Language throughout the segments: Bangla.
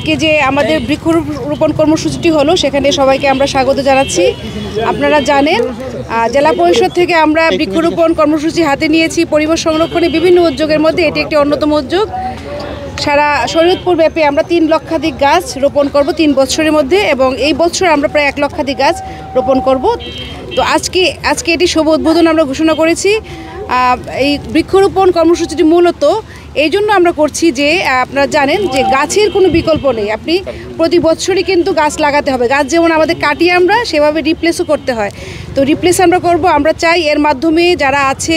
আজকে যে আমাদের বৃক্ষরোপণ কর্মসূচিটি হলো সেখানে সবাইকে আমরা স্বাগত জানাচ্ছি। আপনারা জানেন জেলা পরিষদ থেকে আমরা বৃক্ষরোপণ কর্মসূচি হাতে নিয়েছি। পরিবেশ সংরক্ষণে বিভিন্ন উদ্যোগের মধ্যে এটি একটি অন্যতম উদ্যোগ। সারা শরীয়তপুর ব্যাপী আমরা 3 লক্ষাধিক গাছ রোপণ করব 3 বছরের মধ্যে, এবং এই বছর আমরা প্রায় 1 লক্ষাধিক গাছ রোপণ করব। তো আজকে এটি শুভ উদ্বোধন আমরা ঘোষণা করেছি। এই বৃক্ষরোপণ কর্মসূচিটি মূলত এই জন্য আমরা করছি যে আপনারা জানেন যে গাছের কোনো বিকল্প নেই। আপনি প্রতি বছরই কিন্তু গাছ লাগাতে হবে। গাছ যেমন আমাদের কাটিয়ে আমরা সেভাবে রিপ্লেসও করতে হয়। তো রিপ্লেস আমরা করব। আমরা চাই এর মাধ্যমে যারা আছে,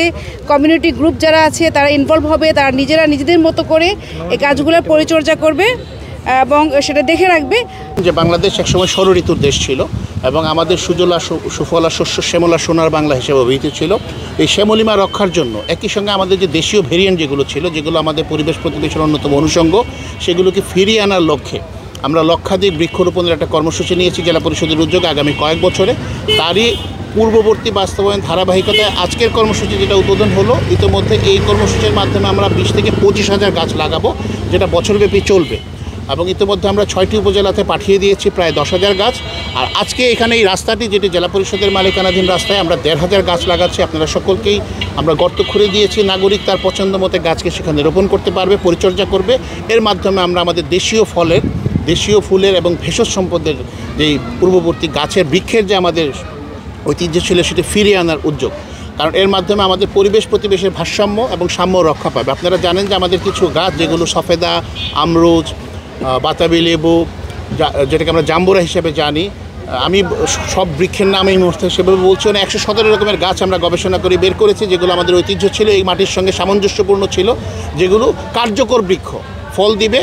কমিউনিটি গ্রুপ যারা আছে তারা ইনভলভ হবে, তারা নিজেদের মতো করে এই গাছগুলোর পরিচর্যা করবে এবং সেটা দেখে রাখবে। যে বাংলাদেশ একসময় ষড় ঋতুর দেশ ছিল এবং আমাদের সুজলা সুফলা শস্য শ্যামলা সোনার বাংলা হিসেবে অভিহিত ছিল। এই শ্যামলিমা রক্ষার জন্য একই সঙ্গে আমাদের যে দেশীয় ভেরিয়েন্ট যেগুলো ছিল, যেগুলো আমাদের পরিবেশ প্রতিবেশের অন্যতম অনুষঙ্গ, সেগুলোকে ফিরিয়ে আনার লক্ষ্যে আমরা লক্ষাধিক বৃক্ষরোপণের একটা কর্মসূচি নিয়েছি জেলা পরিষদের উদ্যোগে আগামী কয়েক বছরে। তারই পূর্ববর্তী বাস্তবায়ন ধারাবাহিকতায় আজকের কর্মসূচি যেটা উদ্বোধন হলো, ইতিমধ্যে এই কর্মসূচির মাধ্যমে আমরা 20 থেকে 25,000 গাছ লাগাবো, যেটা বছরব্যাপী চলবে। এবং ইতিমধ্যে আমরা 6টি উপজেলাতে পাঠিয়ে দিয়েছি প্রায় 10,000 গাছ। আর আজকে এখানে এই রাস্তাটি, যেটি জেলা পরিষদের মালিকানাধীন রাস্তায়, আমরা 1,500 গাছ লাগাচ্ছি। আপনারা সকলকেই আমরা গর্ত খুঁড়ে দিয়েছি। নাগরিক তার পছন্দ মতো গাছকে সেখানে রোপণ করতে পারবে, পরিচর্যা করবে। এর মাধ্যমে আমরা আমাদের দেশীয় ফুলের এবং ভেষজ সম্পদের যেই পূর্ববর্তী গাছের বৃক্ষের যে আমাদের ঐতিহ্য ছিল সেটি ফিরিয়ে আনার উদ্যোগ। কারণ এর মাধ্যমে আমাদের পরিবেশ প্রতিবেশের ভারসাম্য এবং সাম্য রক্ষা পাবে। আপনারা জানেন যে আমাদের কিছু গাছ, যেগুলো সফেদা, আমরুজ, বাতাবি লেবু, যেটাকে আমরা জাম্বুরা হিসেবে জানি, আমি সব বৃক্ষের নাম এই মুহূর্তে সেভাবে বলছি না, 117 রকমের গাছ আমরা গবেষণা করে বের করেছি, যেগুলো আমাদের ঐতিহ্য ছিল, এই মাটির সঙ্গে সামঞ্জস্যপূর্ণ ছিল, যেগুলো কার্যকর বৃক্ষ, ফল দিবে,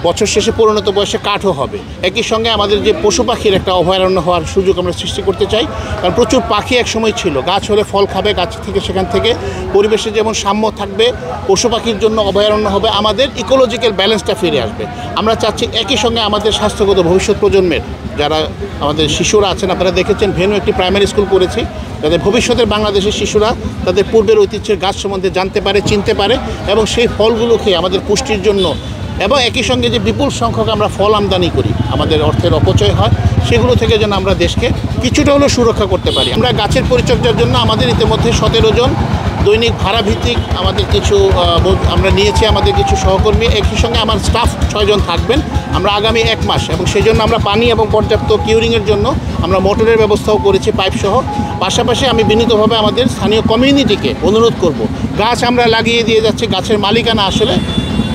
বছর শেষে পরিণত বয়সে কাঠও হবে। একই সঙ্গে আমাদের যে পশু পাখির একটা অভয়ারণ্য হওয়ার সুযোগ আমরা সৃষ্টি করতে চাই। কারণ প্রচুর পাখি একসময় ছিল, গাছ হলে ফল খাবে, গাছ থেকে সেখান থেকে পরিবেশে যেমন সাম্য থাকবে, পশু পাখির জন্য অভয়ারণ্য হবে, আমাদের ইকোলজিক্যাল ব্যালেন্সটা ফিরে আসবে। আমরা চাচ্ছি একই সঙ্গে আমাদের স্বাস্থ্যগত ভবিষ্যৎ প্রজন্মের যারা আমাদের শিশুরা আছেন, আপনারা দেখেছেন ভেনু একটি প্রাইমারি স্কুল করেছি, যাতে ভবিষ্যতের বাংলাদেশের শিশুরা তাদের পূর্বের ঐতিহ্যের গাছ সম্বন্ধে জানতে পারে, চিনতে পারে, এবং সেই ফলগুলো খেয়ে আমাদের পুষ্টির জন্য, এবং একই সঙ্গে যে বিপুল সংখ্যক আমরা ফল আমদানি করি, আমাদের অর্থের অপচয় হয়, সেগুলো থেকে যেন আমরা দেশকে কিছুটা হলেও সুরক্ষা করতে পারি। আমরা গাছের পরিচর্যার জন্য আমাদের ইতিমধ্যে 17 জন দৈনিক ভাড়াভিত্তিক আমাদের কিছু আমরা নিয়েছি, আমাদের কিছু সহকর্মী, একই সঙ্গে আমার স্টাফ 6 জন থাকবেন আমরা আগামী 1 মাস। এবং সেই জন্য আমরা পানি এবং পর্যাপ্ত কিউরিংয়ের জন্য আমরা মোটরের ব্যবস্থাও করেছি, পাইপ সহ। পাশাপাশি আমি বিনীতভাবে আমাদের স্থানীয় কমিউনিটিকে অনুরোধ করব, গাছ আমরা লাগিয়ে দিয়ে যাচ্ছি, গাছের মালিকানা আসলে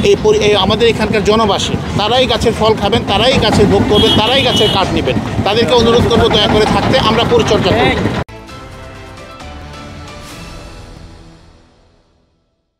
এই আমাদের এখানকার জনবাসী, তারাই গাছের ফল খাবেন, তারাই গাছের ভোগ করবেন, তারাই গাছের কাঠ নেবেন। তাদেরকে অনুরোধ করবো দয়া করে থাকতে, আমরা পরিচর্যা করব।